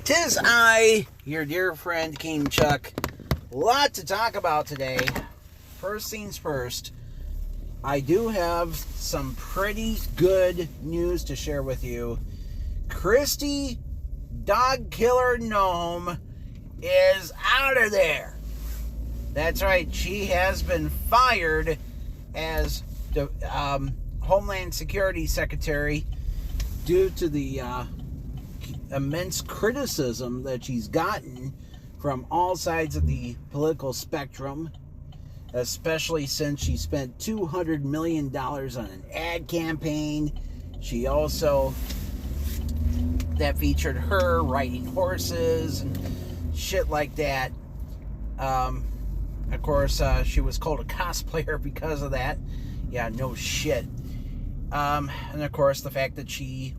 'Tis I, your dear friend King Chuck. A lot to talk about today. First things first, I do have some pretty good news to share with you. Kristi Dog Killer Noem is out of there. That's right, she has been fired as the Homeland Security Secretary due to the immense criticism that she's gotten from all sides of the political spectrum, especially since she spent $200 million on an ad campaign. She also, that featured her riding horses and shit like that. Of course, she was called a cosplayer because of that. Yeah, no shit. And of course, the fact that she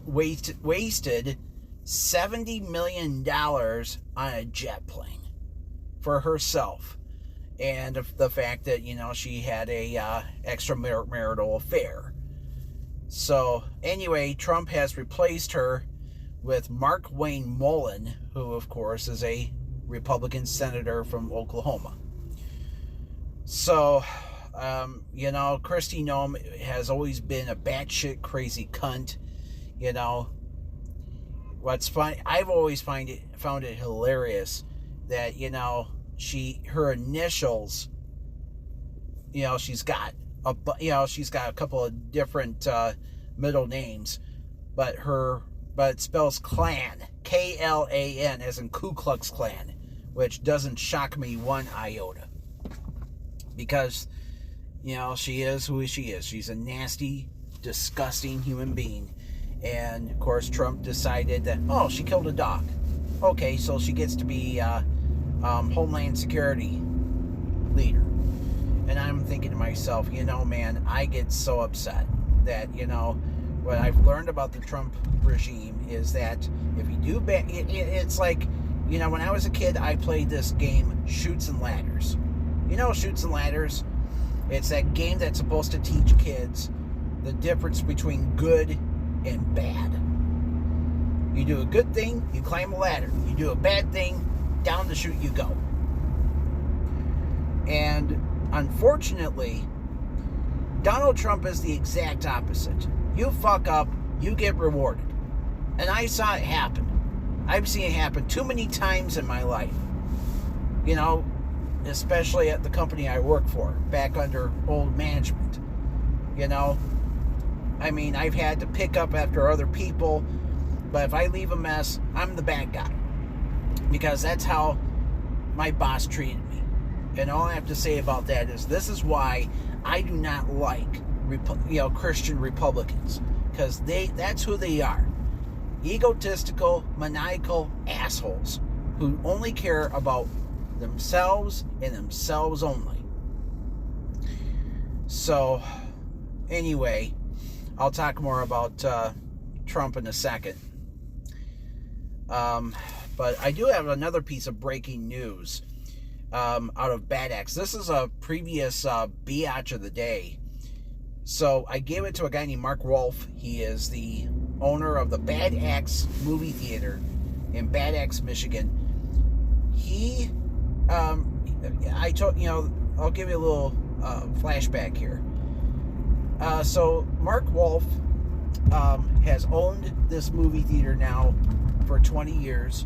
wasted $70 million on a jet plane for herself, and the fact that, you know, she had a extramarital affair. So anyway, Trump has replaced her with Mark Wayne Mullen, who of course is a Republican senator from Oklahoma. So you know, Kristi Noem has always been a batshit crazy cunt. You know, what's funny, I've always found it hilarious that, you know, her initials, you know, she's got a couple of different middle names, but it spells Klan, Klan, as in Ku Klux Klan, which doesn't shock me one iota, because, you know, she is who she is. She's a nasty, disgusting human being. And of course, Trump decided that, oh, she killed a dog. Okay, so she gets to be Homeland Security leader. And I'm thinking to myself, you know, man, I get so upset that, you know, what I've learned about the Trump regime is that if you do bad, it's like, you know, when I was a kid, I played this game, Chutes and Ladders. You know, Chutes and Ladders? It's that game that's supposed to teach kids the difference between good and bad. You do a good thing, you climb a ladder. You do a bad thing, down the chute you go. And unfortunately, Donald Trump is the exact opposite. You fuck up, you get rewarded. And I saw it happen. I've seen it happen too many times in my life. You know, especially at the company I work for, back under old management. You know, I mean, I've had to pick up after other people, but if I leave a mess, I'm the bad guy, because that's how my boss treated me. And all I have to say about that is, this is why I do not like, Christian Republicans, because that's who they are. Egotistical, maniacal assholes who only care about themselves and themselves only. So anyway, I'll talk more about Trump in a second. But I do have another piece of breaking news out of Bad Axe. This is a previous Bee-otch of the day. So I gave it to a guy named Mark Rolfe. He is the owner of the Bad Axe movie theater in Bad Axe, Michigan. He, I told, you know, I'll give you a little flashback here. So Mark Rolfe has owned this movie theater now for 20 years.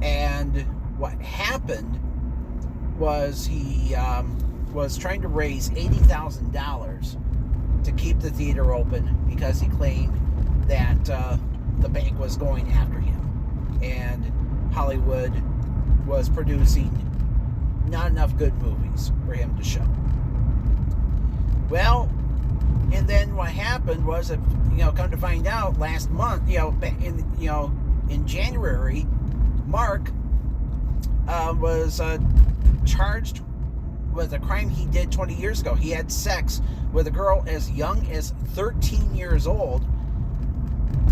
And what happened was he was trying to raise $80,000 to keep the theater open, because he claimed that the bank was going after him. And Hollywood was producing not enough good movies for him to show. Well, and then what happened was that, you know, come to find out, last month, in January, Mark was charged with a crime he did 20 years ago. He had sex with a girl as young as 13 years old,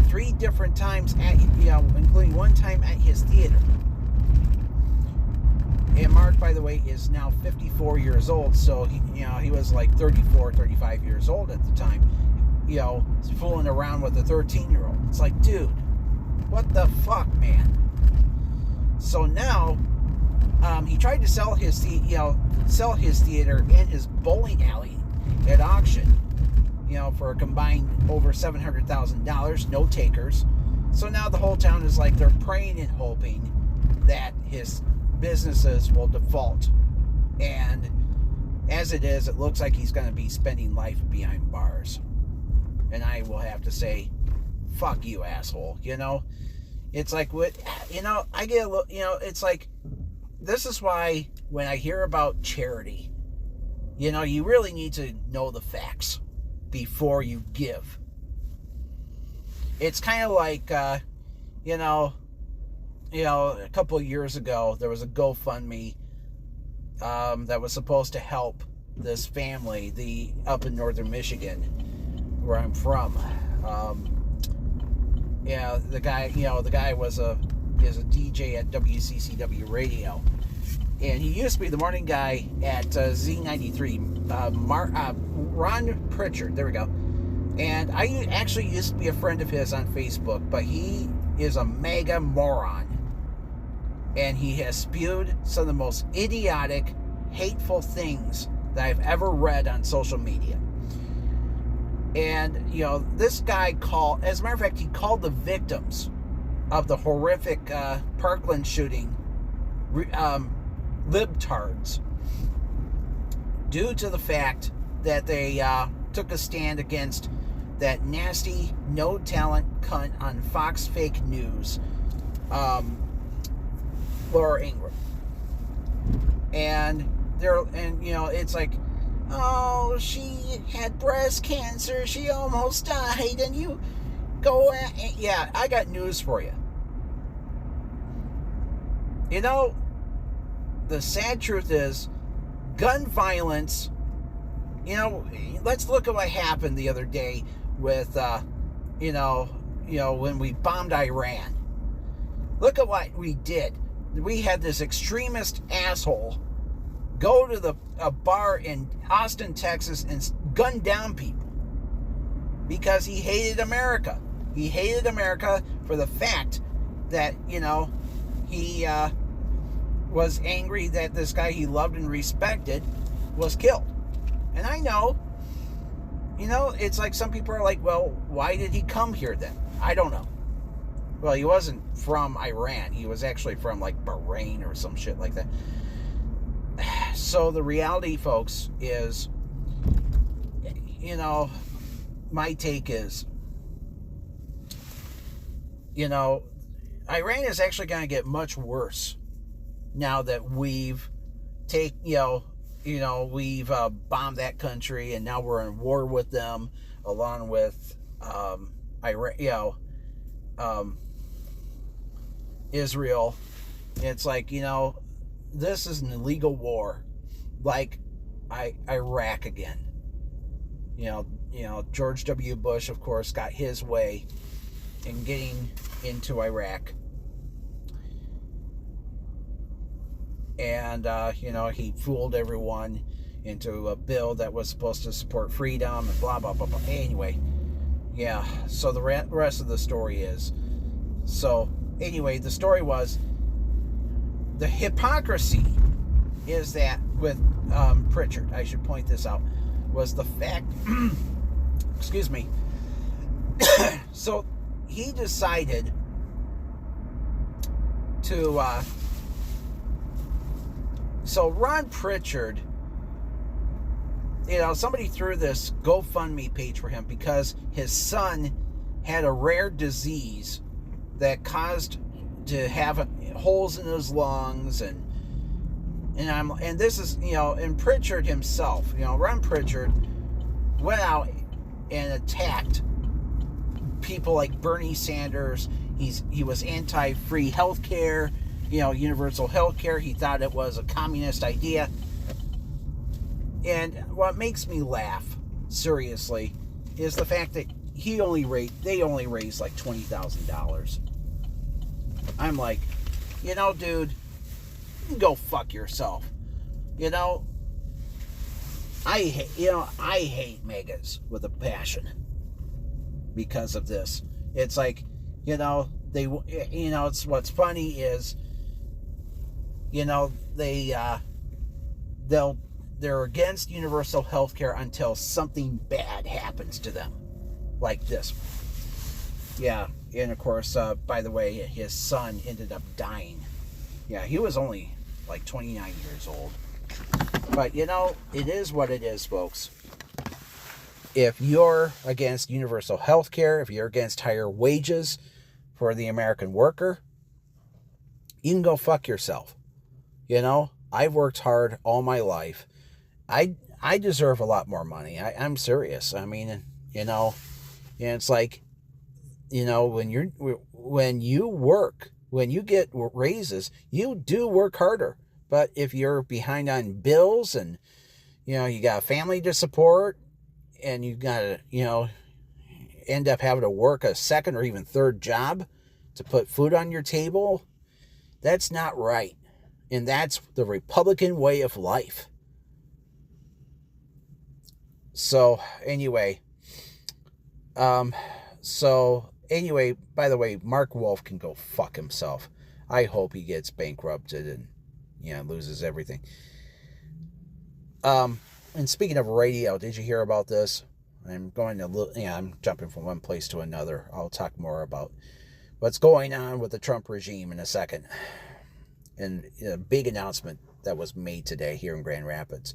3 different times including one time at his theater. And Mark, by the way, is now 54 years old, so he was like 34, 35 years old at the time, fooling around with a 13-year-old. It's like, dude, What the fuck, man? So now, he tried to sell his theater and his bowling alley at auction, for a combined over $700,000. No takers. So now the whole town is like they're praying and hoping that his businesses will default. And as it is, it looks like he's going to be spending life behind bars. And I will have to say, fuck you, asshole. It's like, what, I get a little, it's like, this is why when I hear about charity, you really need to know the facts before you give. It's kind of like, a couple of years ago, there was a GoFundMe that was supposed to help this family, up in northern Michigan, where I'm from. The guy is a DJ at WCCW radio, and he used to be the morning guy at Z93. Ron Pritchard, there we go. And I actually used to be a friend of his on Facebook, but he is a mega moron. And he has spewed some of the most idiotic, hateful things that I've ever read on social media. And, this guy as a matter of fact, he called the victims of the horrific Parkland shooting libtards, due to the fact that they took a stand against that nasty, no-talent cunt on Fox Fake News, Laura Ingraham. And it's like, oh, she had breast cancer, she almost died, and you go yeah, I got news for you. The sad truth is, gun violence, let's look at what happened the other day with, when we bombed Iran. Look at what we did. We had this extremist asshole go to a bar in Austin, Texas, and gun down people because he hated America. He hated America for the fact that, he was angry that this guy he loved and respected was killed. And I know, it's like some people are like, well, why did he come here then? I don't know. Well, he wasn't from Iran. He was actually from, like, Bahrain or some shit like that. So the reality, folks, is, my take is, Iran is actually going to get much worse now that we've we've bombed that country, and now we're in war with them, along with Isreal. It's like, this is an illegal war, like Iraq again. George W. Bush, of course, got his way in getting into Iraq. And, he fooled everyone into a bill that was supposed to support freedom and blah, blah, blah, blah. Anyway, yeah, so the rest of the story is... So, anyway, the story was... The hypocrisy is that with Pritchard, I should point this out, was the fact... excuse me. So, he decided to... So Ron Pritchard, somebody threw this GoFundMe page for him because his son had a rare disease that caused to have holes in his lungs, and this is, and Pritchard himself, Ron Pritchard went out and attacked people like Bernie Sanders. He was anti-free healthcare. Universal health care. He thought it was a communist idea. And what makes me laugh, seriously, is the fact that they only raised like $20,000. I'm like, dude, you can go fuck yourself. I hate megas with a passion because of this. It's like, they, it's what's funny is, they're against universal health care until something bad happens to them, like this. Yeah, and of course, by the way, his son ended up dying. Yeah, he was only like 29 years old. But, it is what it is, folks. If you're against universal health care, if you're against higher wages for the American worker, you can go fuck yourself. I've worked hard all my life. I deserve a lot more money. I'm serious. I mean, it's like, when you work, when you get raises, you do work harder. But if you're behind on bills and, you got a family to support and you got to, end up having to work a second or even third job to put food on your table, that's not right. And that's the Republican way of life. So, anyway. By the way, Mark Wolf can go fuck himself. I hope he gets bankrupted and, loses everything. And speaking of radio, did you hear about this? I'm jumping from one place to another. I'll talk more about what's going on with the Trump regime in a second. And a big announcement that was made today here in Grand Rapids.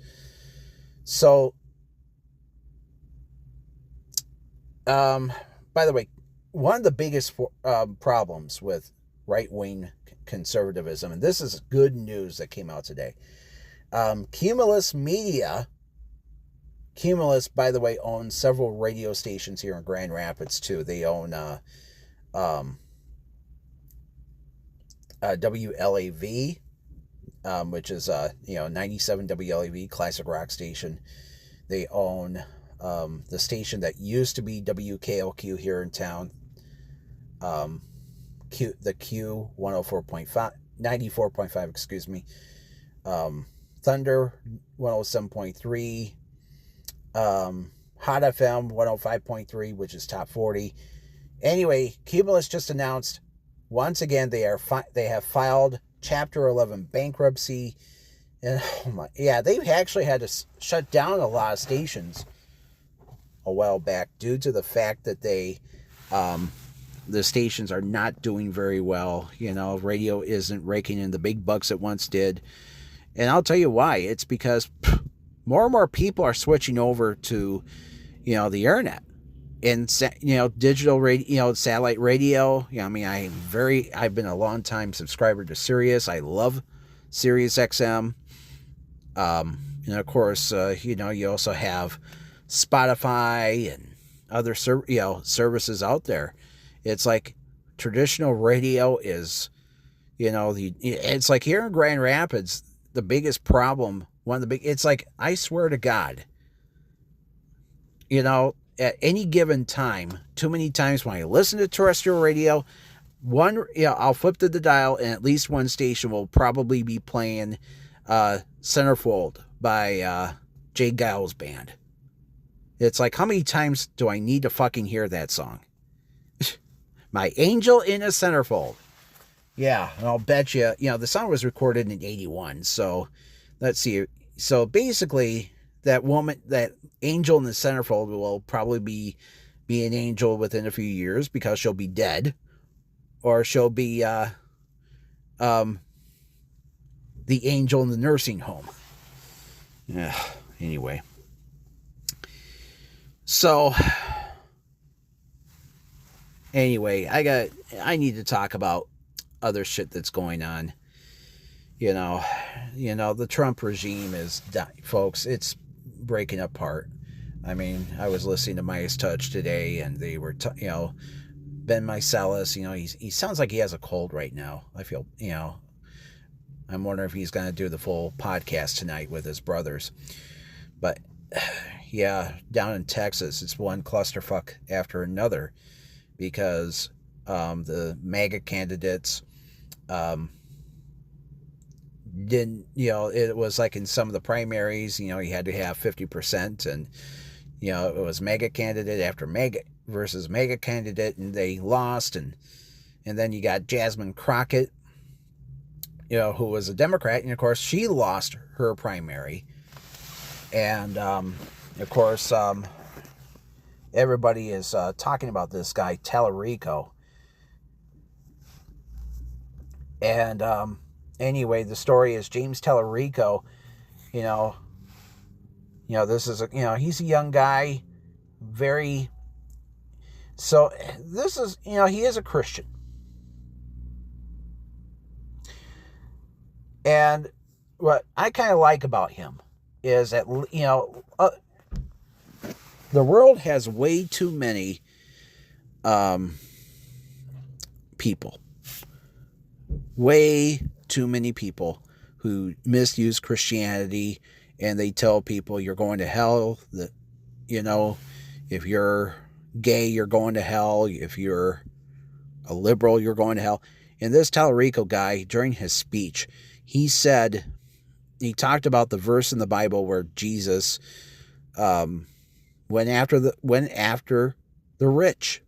So, by the way, one of the biggest problems with right-wing conservatism, and this is good news that came out today. Cumulus Media, by the way, owns several radio stations here in Grand Rapids too. They own WLAV, which is 97 WLAV classic rock station. They own the station that used to be WKLQ here in town, the Q 104.5, 94.5, excuse me, Thunder 107.3, Hot FM 105.3, which is top 40. Anyway, Cumulus just announced once again they have filed Chapter 11 bankruptcy, and they've actually had to shut down a lot of stations a while back due to the fact that the stations are not doing very well. Radio isn't raking in the big bucks it once did. And I'll tell you why. It's because more and more people are switching over to, the internet and, digital radio, satellite radio. I've been a long time subscriber to Sirius. I love Sirius XM. And of course, you also have Spotify and other services out there. It's like traditional radio is, it's like here in Grand Rapids, the biggest problem, it's like, I swear to God, at any given time, too many times when I listen to terrestrial radio, I'll flip to the dial and at least one station will probably be playing Centerfold by Jay Giles Band. It's like, how many times do I need to fucking hear that song? My Angel in a Centerfold. Yeah, and I'll bet you, the song was recorded in 81, so let's see. So basically, that angel in the centerfold will probably be an angel within a few years because she'll be dead, or she'll be the angel in the nursing home. Yeah. Anyway, so I need to talk about other shit that's going on. The Trump regime is dying, folks. It's breaking apart. I was listening to Midas Touch today, and they were, Ben Meiselas, he sounds like he has a cold right now. I feel, I'm wondering if he's going to do the full podcast tonight with his brothers. But, yeah, down in Texas, it's one clusterfuck after another because the MAGA candidates didn't, it was like in some of the primaries, you had to have 50%, and, it was MAGA candidate after MAGA versus MAGA candidate, and they lost, and And then you got Jasmine Crockett, who was a Democrat. And, of course, she lost her primary. And, of course, everybody is talking about this guy, Talarico. And anyway, the story is James Talarico, this is he's a young guy, so this is, he is a Christian. And what I kind of like about him is that, the world has way too many people. Way too many people who misuse Christianity, and they tell people you're going to hell, that, if you're gay, you're going to hell. If you're a liberal, you're going to hell. And this Talarico guy, during his speech, he talked about the verse in the Bible where Jesus went after the rich,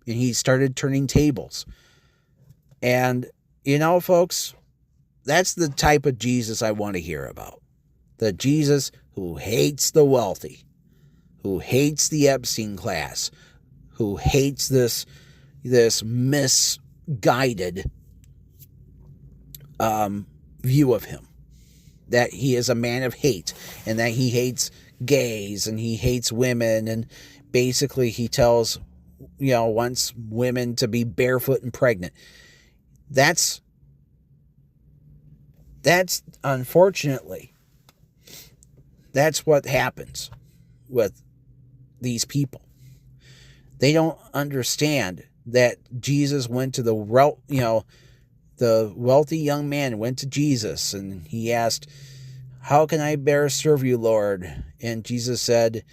and he started turning tables. And, folks, that's the type of Jesus I want to hear about. The Jesus who hates the wealthy, who hates the Epstein class, who hates this misguided view of him. That he is a man of hate, and that he hates gays, and he hates women, and basically he wants women to be barefoot and pregnant. That's unfortunately, that's what happens with these people. They don't understand that Jesus went to the wealthy young man went to Jesus, and he asked, "How can I better serve you, Lord?" And Jesus said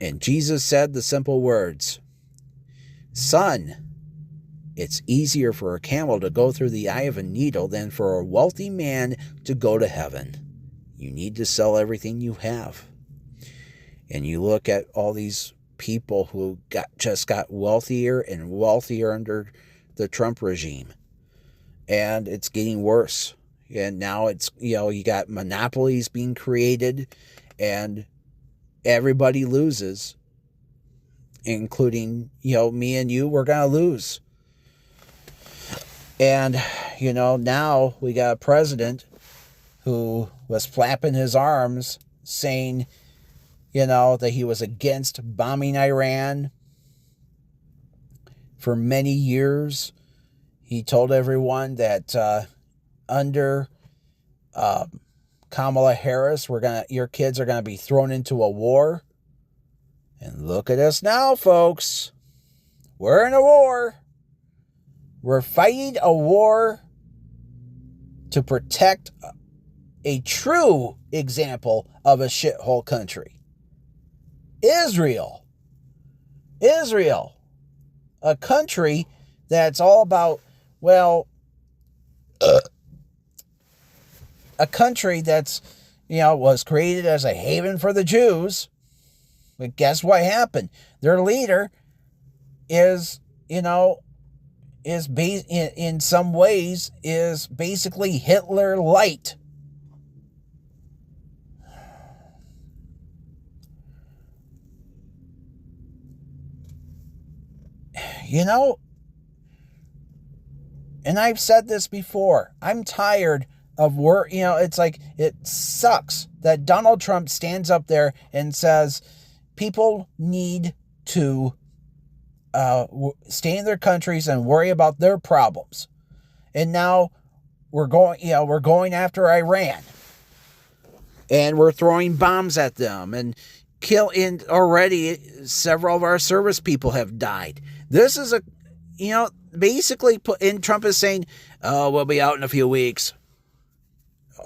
the simple words, "Son, it's easier for a camel to go through the eye of a needle than for a wealthy man to go to heaven. You need to sell everything you have." And you look at all these people who just got wealthier and wealthier under the Trump regime. And it's getting worse. And now it's, you got monopolies being created, and everybody loses, including, me and you, we're going to lose. And, now we got a president who was flapping his arms saying, that he was against bombing Iran for many years. He told everyone that under Kamala Harris, your kids are gonna be thrown into a war. And look at us now, folks. We're in a war. We're fighting a war to protect a true example of a shithole country. Isreal, a country that's all about, a country that's, was created as a haven for the Jews. But guess what happened? Their leader is, in some ways, is basically Hitler light. And I've said this before, I'm tired of work. It's like, it sucks that Donald Trump stands up there and says people need to stay in their countries and worry about their problems. And now we're going after Iran, and we're throwing bombs at them, and already several of our service people have died. This is basically Trump is saying, "Oh, we'll be out in a few weeks."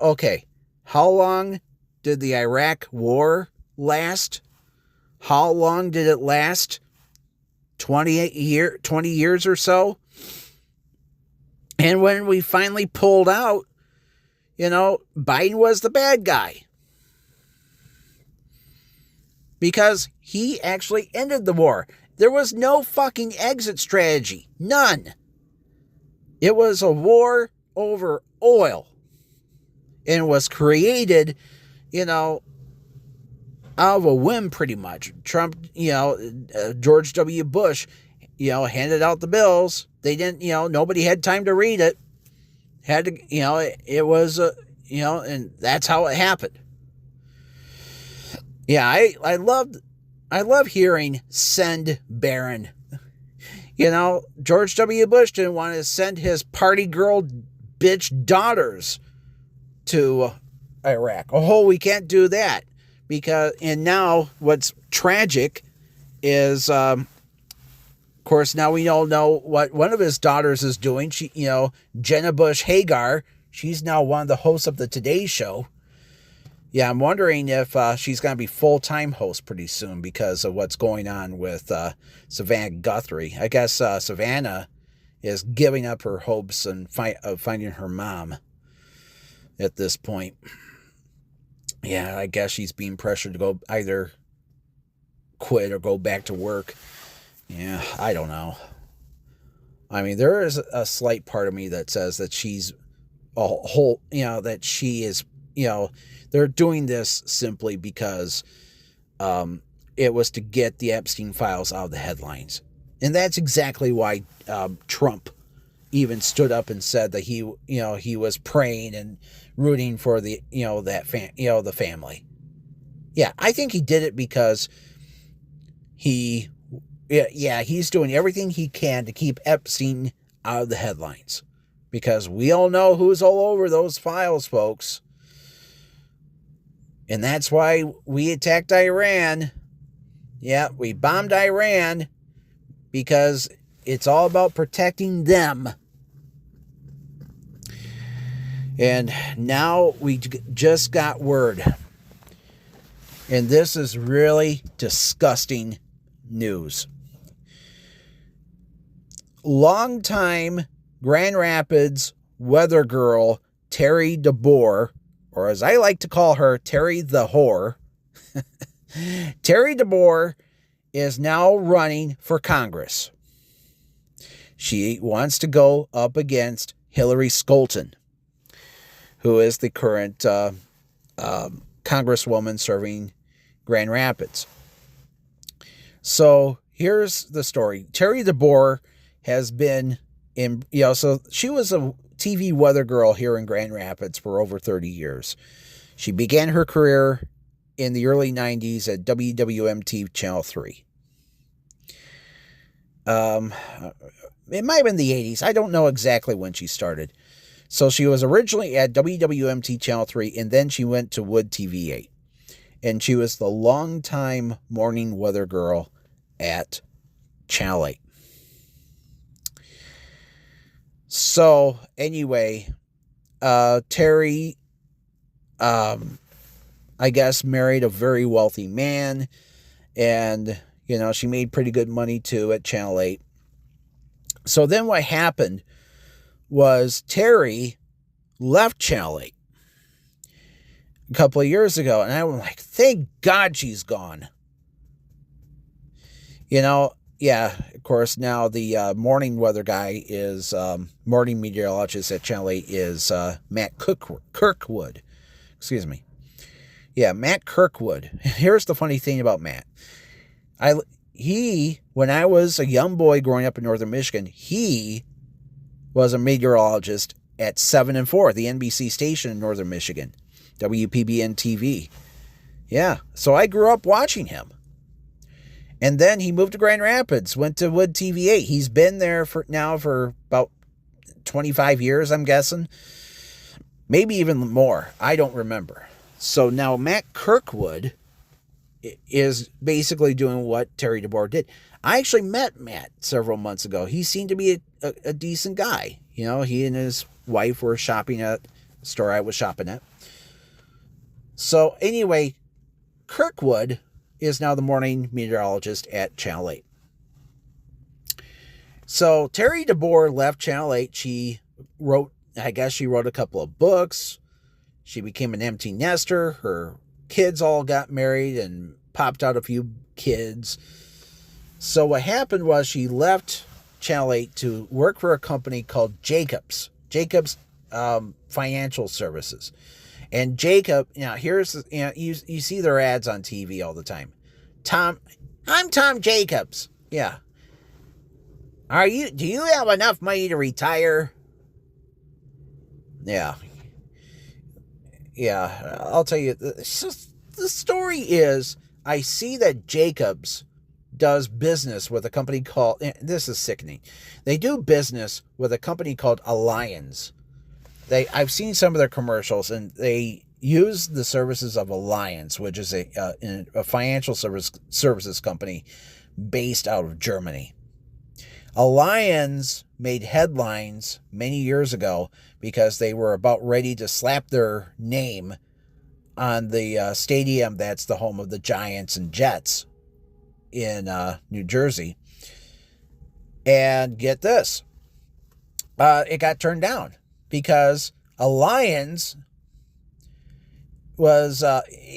Okay, how long did the Iraq war last? How long did it last? 20 years or so? And when we finally pulled out, Biden was the bad guy. Because he actually ended the war. There was no fucking exit strategy. None. It was a war over oil. And it was created, out of a whim pretty much. Trump, George W. Bush, handed out the bills. They didn't, nobody had time to read it. Had to, it was, and that's how it happened. Yeah, I love hearing send Barron. George W. Bush didn't want to send his party girl bitch daughters to Iraq. Oh, we can't do that. And now what's tragic is, of course, now we all know what one of his daughters is doing. She, Jenna Bush Hagar, she's now one of the hosts of the Today Show. Yeah, I'm wondering if she's going to be full-time host pretty soon because of what's going on with Savannah Guthrie. I guess Savannah is giving up her hopes of finding her mom at this point. Yeah, I guess she's being pressured to go either quit or go back to work. Yeah, I don't know. I mean, there is a slight part of me that says that she's a whole, that she is, they're doing this simply because it was to get the Epstein files out of the headlines. And that's exactly why Trump even stood up and said that he was praying and rooting for the, the family. Yeah, I think he did it because he's doing everything he can to keep Epstein out of the headlines. Because we all know who's all over those files, folks. And that's why we attacked Iran. Yeah, we bombed Iran because it's all about protecting them. And now we just got word. And this is really disgusting news. Longtime Grand Rapids weather girl Terri DeBoer, or as I like to call her, Terri the Whore. Terri DeBoer is now running for Congress. She wants to go up against Hillary Scholten, who is the current congresswoman serving Grand Rapids. So here's the story. Terri DeBoer has been so she was a TV weather girl here in Grand Rapids for over 30 years. She began her career in the early 90s at WWMT Channel 3. It might have been the 80s. I don't know exactly when she started. So she was originally at WWMT Channel 3, and then she went to Wood TV 8. And she was the longtime morning weather girl at Channel 8. So, anyway, Terri, I guess, married a very wealthy man. And, she made pretty good money, too, at Channel 8. So then what happened was Terri left Channel 8 a couple of years ago. And I was like, thank God she's gone. Yeah, of course, now the morning weather guy is, morning meteorologist at Channel 8 is Matt Kirkwood. Excuse me. Yeah, Matt Kirkwood. Here's the funny thing about Matt. When I was a young boy growing up in northern Michigan, he was a meteorologist at 7 and 4, the NBC station in northern Michigan, WPBN TV. Yeah, so I grew up watching him. And then he moved to Grand Rapids, went to Wood TV 8. He's been there for about 25 years, I'm guessing. Maybe even more. I don't remember. So now Matt Kirkwood is basically doing what Terri DeBoer did. I actually met Matt several months ago. He seemed to be a decent guy. He and his wife were shopping at the store I was shopping at. So anyway, Kirkwood is now the morning meteorologist at Channel 8. So Terri DeBoer left Channel 8. She wrote a couple of books. She became an empty nester. Her kids all got married and popped out a few kids. So what happened was she left Channel 8 to work for a company called Jacobs Financial Services. And Jacob, here's, you see their ads on TV all the time. I'm Tom Jacobs. Yeah. Do you have enough money to retire? Yeah. Yeah, I'll tell you, the story is, I see that Jacobs does business with a company called, this is sickening, they do business with a company called Alliance. I've seen some of their commercials, and they use the services of Alliance, which is a financial services company based out of Germany. Alliance made headlines many years ago because they were about ready to slap their name on the stadium that's the home of the Giants and Jets in New Jersey. And get this, it got turned down because Alliance was,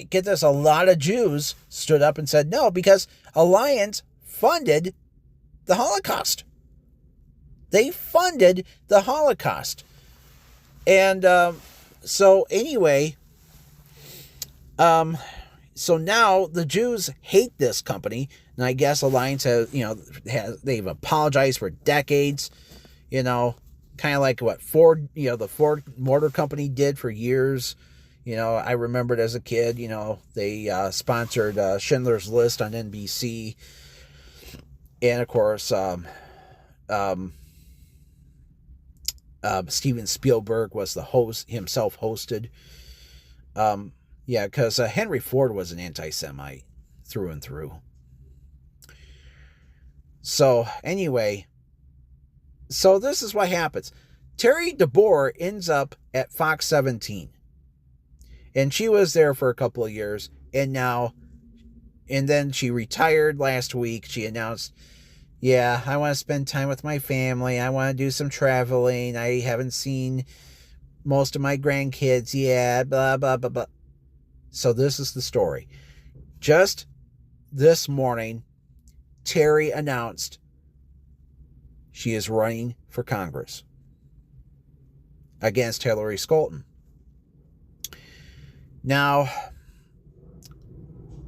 get this, a lot of Jews stood up and said no, because Alliance funded the Holocaust. They funded the Holocaust. And so anyway, so now the Jews hate this company, and I guess Alliance they've apologized for decades, kind of like what Ford, the Ford Motor Company did for years. I remembered as a kid, they sponsored Schindler's List on NBC, and of course, Steven Spielberg was the host, himself hosted. Because Henry Ford was an anti-Semite through and through. So anyway, so this is what happens. Terri DeBoer ends up at Fox 17. And she was there for a couple of years. And then she retired last week. She announced, I want to spend time with my family. I want to do some traveling. I haven't seen most of my grandkids yet. Blah, blah, blah, blah. So this is the story. Just this morning, Terri announced she is running for Congress against Hillary Scholten. Now,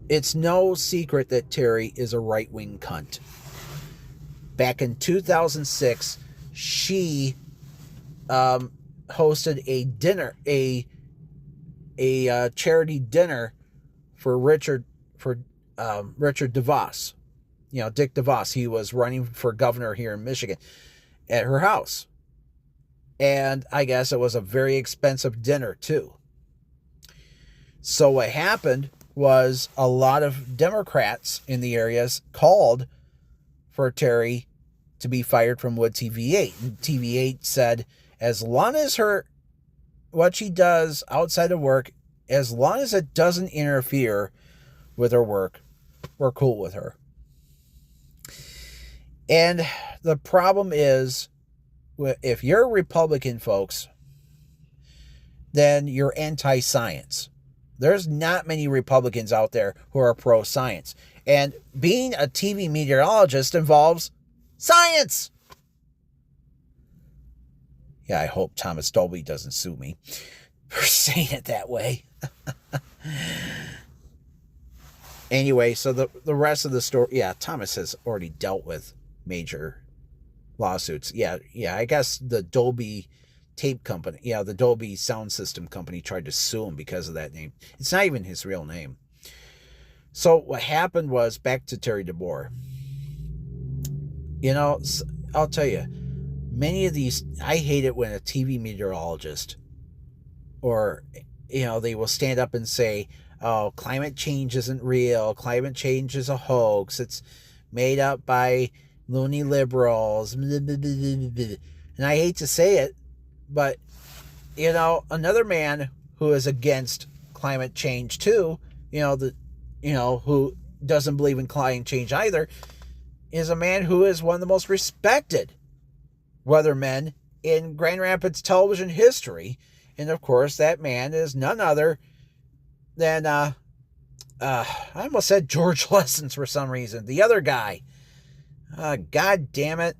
it's no secret that Terri is a right-wing cunt. Back in 2006, she hosted a dinner, a charity dinner for Richard DeVos. Dick DeVos. He was running for governor here in Michigan at her house. And I guess it was a very expensive dinner too. So what happened was a lot of Democrats in the areas called for Terri to be fired from Wood TV8. And TV8 said, as long as what she does outside of work, as long as it doesn't interfere with her work, we're cool with her. And the problem is, if you're a Republican, folks, then you're anti-science. There's not many Republicans out there who are pro-science. And being a TV meteorologist involves science. Yeah, I hope Thomas Dolby doesn't sue me for saying it that way. Anyway, so the rest of the story, Thomas has already dealt with major lawsuits. I guess the Dolby tape company, the Dolby sound system company tried to sue him because of that name. It's not even his real name. So what happened was, back to Terri DeBoer. I'll tell you, many of these, I hate it when a TV meteorologist, or, they will stand up and say, oh, climate change isn't real. Climate change is a hoax. It's made up by loony liberals. And I hate to say it, but, another man who is against climate change too, who doesn't believe in climate change either, is a man who is one of the most respected weathermen in Grand Rapids television history. And of course, that man is none other than, I almost said George Lessons for some reason. The other guy, God damn it.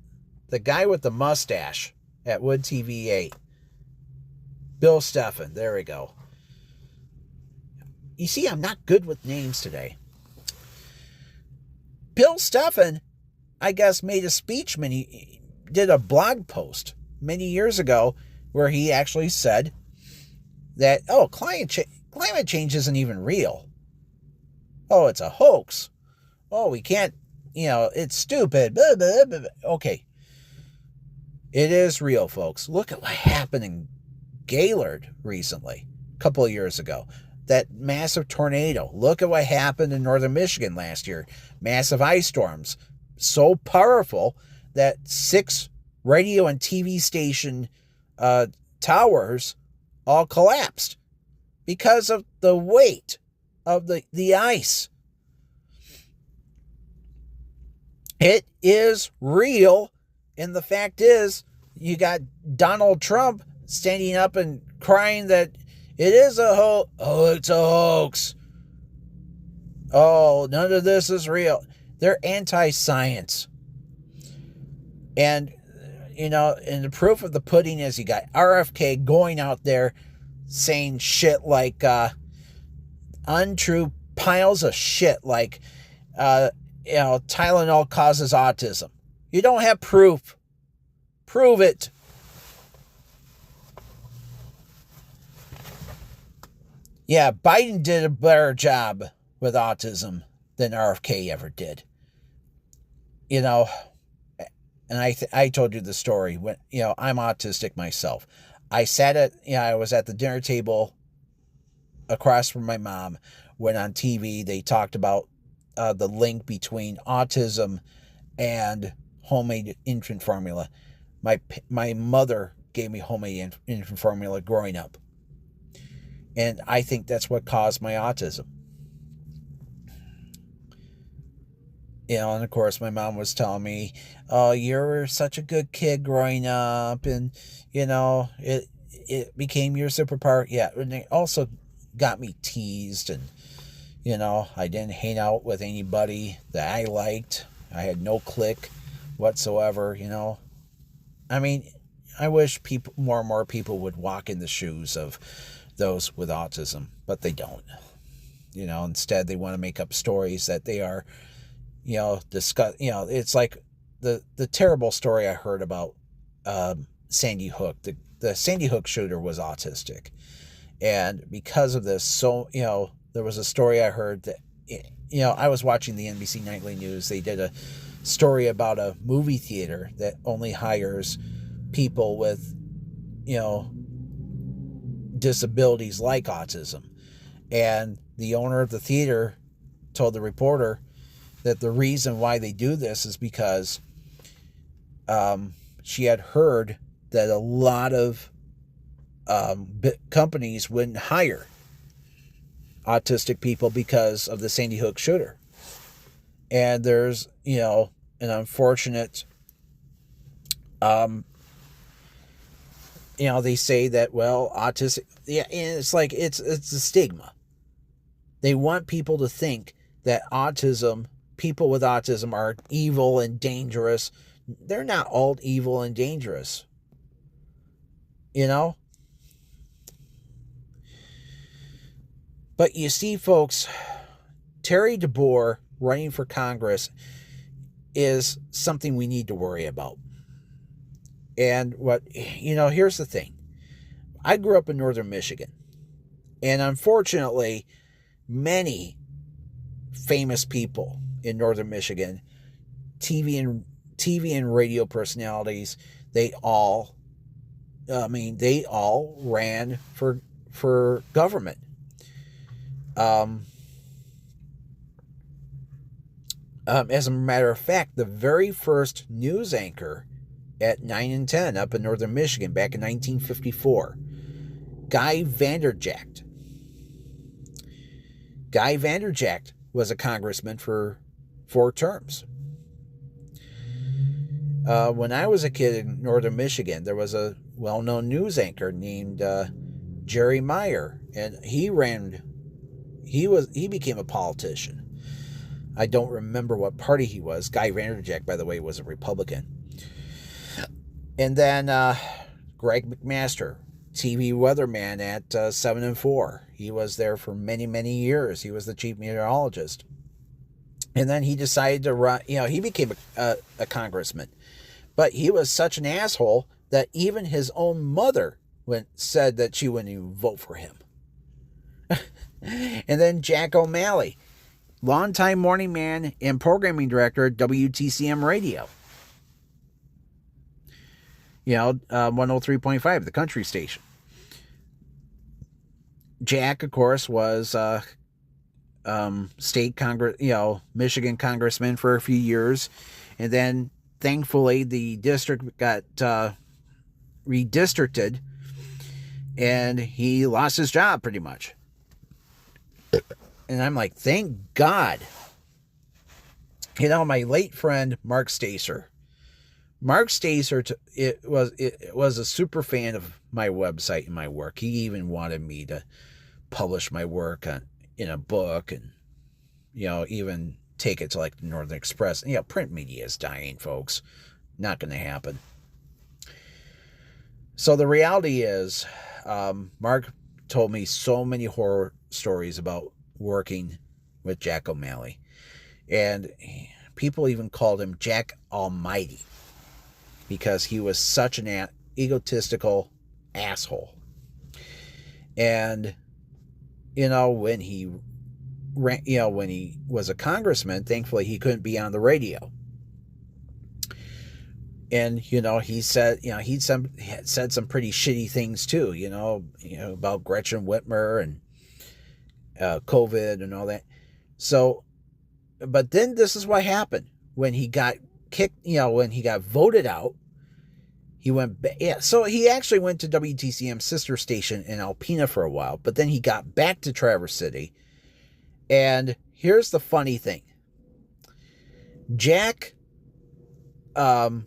The guy with the mustache at Wood TV 8. Bill Steffen. There we go. You see, I'm not good with names today. Bill Steffen, I guess, made a speech did a blog post many years ago where he actually said that, climate change isn't even real. Oh, it's a hoax. Oh, we can't, it's stupid. Blah, blah, blah, blah. Okay. It is real, folks. Look at what happened in Gaylord recently, a couple of years ago. That massive tornado. Look at what happened in northern Michigan last year. Massive ice storms. So powerful that 6 radio and TV station towers all collapsed because of the weight of the ice. It is real. And the fact is, you got Donald Trump standing up and crying that it is a hoax. Oh, it's a hoax. Oh, none of this is real. They're anti-science. And, and the proof of the pudding is you got RFK going out there saying shit like untrue piles of shit like, Tylenol causes autism. You don't have proof. Prove it. Yeah, Biden did a better job with autism than RFK ever did. And I told you the story when, I'm autistic myself. I was at the dinner table across from my mom when on TV they talked about the link between autism and homemade infant formula. My mother gave me homemade infant formula growing up. And I think that's what caused my autism. And of course my mom was telling me, oh, you're such a good kid growing up, and it became your superpower. Yeah, and it also got me teased, and I didn't hang out with anybody that I liked. I had no clique whatsoever. I mean, I wish more and more people would walk in the shoes of those with autism, but they don't. Instead they want to make up stories that they are, discuss. It's like the terrible story I heard about Sandy Hook. The Sandy Hook shooter was autistic, and because of this, there was a story I heard that, I was watching the NBC Nightly News. They did a story about a movie theater that only hires people with, disabilities like autism. And the owner of the theater told the reporter that the reason why they do this is because she had heard that a lot of companies wouldn't hire autistic people because of the Sandy Hook shooter. And there's, an unfortunate, they say that, well, autistic, yeah, and it's like, it's a stigma. They want people to think that people with autism are evil and dangerous. They're not all evil and dangerous. But you see, folks, Terri DeBoer running for Congress is something we need to worry about. And here's the thing. I grew up in northern Michigan. And unfortunately, many famous people in northern Michigan, TV and radio personalities, they all ran for government. As a matter of fact, the very first news anchor at 9 and 10 up in northern Michigan back in 1954, Guy Vanderjagt. Guy Vanderjagt was a congressman for 4 terms. When I was a kid in northern Michigan, there was a well-known news anchor named Jerry Meyer, and he became a politician. I don't remember what party he was. Guy Vanderjack, by the way, was a Republican. And then Greg McMaster, TV weatherman at 7 and 4. He was there for many, many years. He was the chief meteorologist. And then he decided to run, he became a congressman. But he was such an asshole that even his own mother said that she wouldn't even vote for him. And then Jack O'Malley, longtime morning man and programming director at WTCM Radio. 103.5, the country station. Jack, of course, was state Congress, Michigan congressman for a few years. And then, thankfully, the district got redistricted, and he lost his job pretty much. And I'm like, thank God. My late friend, Mark Stacer. Mark Stacer was a super fan of my website and my work. He even wanted me to publish my work in a book and, even take it to like the Northern Express. Print media is dying, folks. Not going to happen. So the reality is, Mark told me so many horror stories about working with Jack O'Malley. And people even called him Jack Almighty because he was such an egotistical asshole. And, when he was a congressman, thankfully he couldn't be on the radio. And, he said, he said some pretty shitty things too, about Gretchen Whitmer and COVID and all that. So, but then this is what happened when he got kicked, when he got voted out. He went, so he actually went to WTCM's sister station in Alpena for a while, but then he got back to Traverse City. And here's the funny thing. Jack, started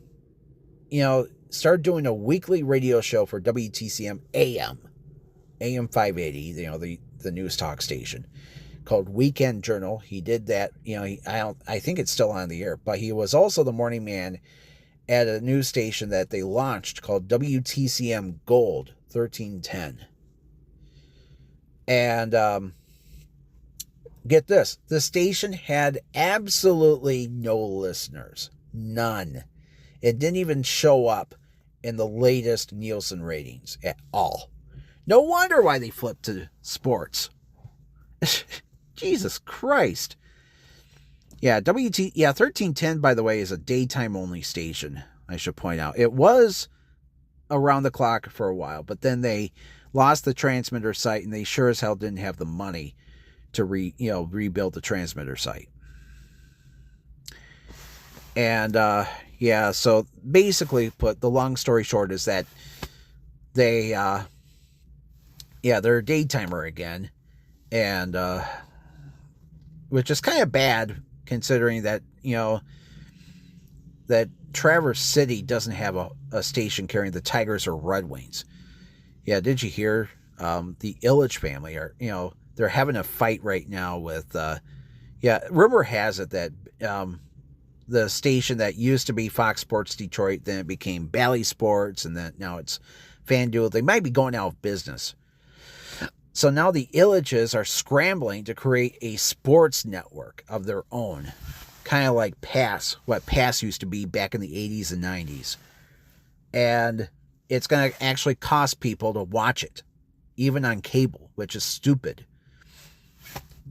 doing a weekly radio show for WTCM AM 580, the news talk station, called Weekend Journal. He did that, I think it's still on the air, but he was also the morning man at a news station that they launched called WTCM Gold 1310. And get this, the station had absolutely no listeners. None. It didn't even show up in the latest Nielsen ratings at all. No wonder why they flipped to sports. Jesus Christ. Yeah, 1310, by the way, is a daytime only station, I should point out. It was around the clock for a while, but then they lost the transmitter site, and they sure as hell didn't have the money to rebuild the transmitter site. And so basically put, the long story short is that they're a daytimer again, and which is kind of bad considering that, that Traverse City doesn't have a station carrying the Tigers or Red Wings. Yeah, did you hear the Illich family are, they're having a fight right now with, rumor has it that the station that used to be Fox Sports Detroit, then it became Bally Sports, and then now it's FanDuel. They might be going out of business. So now the Illiches are scrambling to create a sports network of their own, kind of like PASS, what PASS used to be back in the 80s and 90s. And it's going to actually cost people to watch it, even on cable, which is stupid.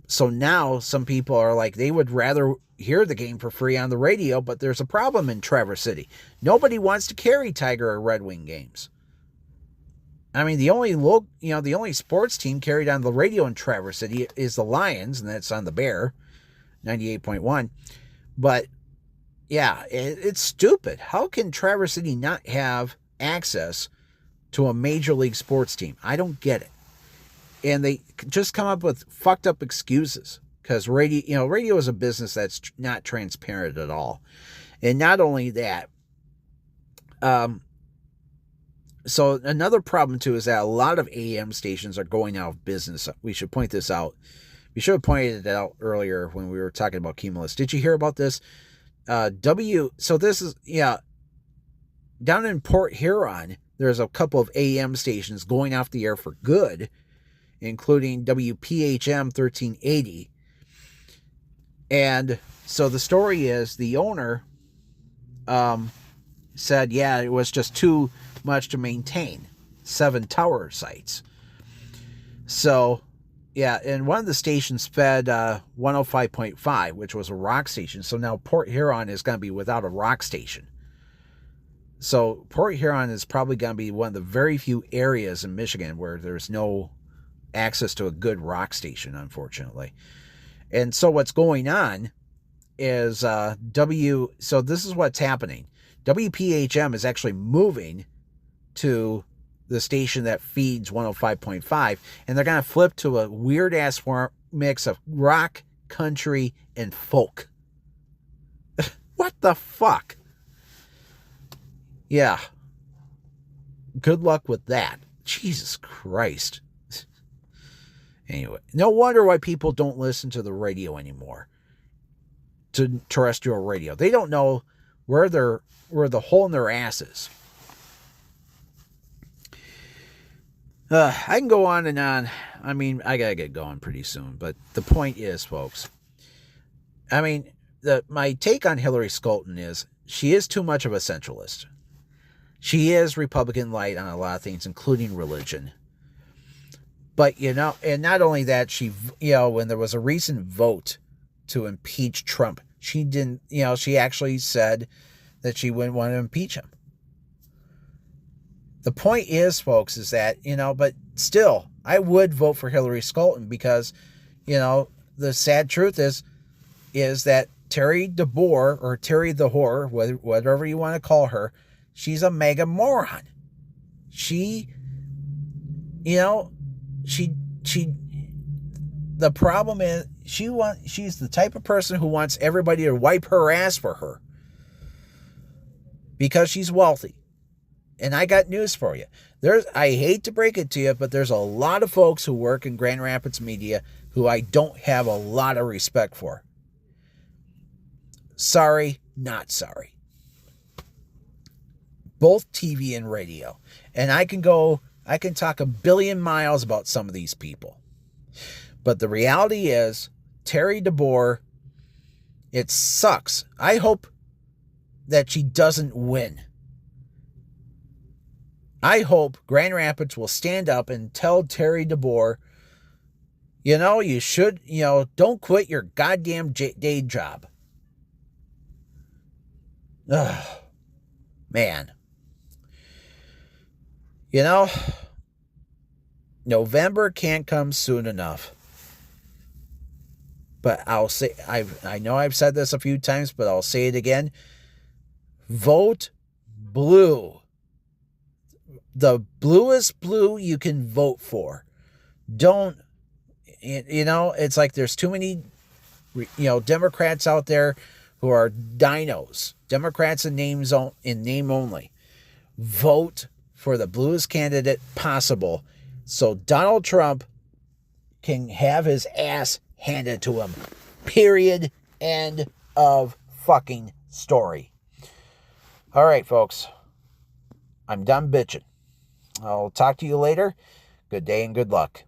So now some people are like, they would rather hear the game for free on the radio, but there's a problem in Traverse City. Nobody wants to carry Tiger or Red Wing games. I mean, the only sports team carried on the radio in Traverse City is the Lions, and that's on the Bear, 98.1. But yeah, it's stupid. How can Traverse City not have access to a major league sports team? I don't get it. And they just come up with fucked up excuses because radio is a business that's not transparent at all. And not only that, so another problem too is that a lot of AM stations are going out of business. We should point this out We should have pointed it out earlier when we were talking about Cumulus. Did you hear about this? So this is, down in Port Huron, there's a couple of AM stations going off the air for good, including WPHM 1380. And so the story is the owner said, it was just too much to maintain. 7 tower sites. So, and one of the stations fed 105.5, which was a rock station. So now Port Huron is going to be without a rock station. So Port Huron is probably going to be one of the very few areas in Michigan where there's no access to a good rock station, unfortunately. And so what's going on is so this is what's happening. WPHM is actually moving to the station that feeds 105.5, and they're going to flip to a weird-ass mix of rock, country, and folk. What the fuck? Yeah. Good luck with that. Jesus Christ. Anyway, no wonder why people don't listen to the radio anymore. To terrestrial radio. They don't know where the hole in their ass is. I can go on and on. I mean, I gotta get going pretty soon. But the point is, folks, I mean, my take on Hillary Scholten is she is too much of a centralist. She is Republican light on a lot of things, including religion. But, and not only that, she, when there was a recent vote to impeach Trump, she didn't, she actually said that she wouldn't want to impeach him. The point is, folks, is that, but still, I would vote for Hillary Scholten because, the sad truth is that Terri DeBoer, or Terri the Whore, whatever you want to call her, she's a mega moron. The problem is she's the type of person who wants everybody to wipe her ass for her because she's wealthy. And I got news for you. I hate to break it to you, but there's a lot of folks who work in Grand Rapids media who I don't have a lot of respect for. Sorry, not sorry. Both TV and radio. And I can talk a billion miles about some of these people. But the reality is, Terri DeBoer, it sucks. I hope that she doesn't win. I hope Grand Rapids will stand up and tell Terri DeBoer, you should, don't quit your goddamn day job. Ugh, man. November can't come soon enough. But I'll say, I know I've said this a few times, but I'll say it again. Vote blue. The bluest blue you can vote for. Don't, it's like there's too many, Democrats out there who are dinos. Democrats in name only. Vote for the bluest candidate possible so Donald Trump can have his ass handed to him. Period. End of fucking story. All right, folks. I'm done bitching. I'll talk to you later. Good day and good luck.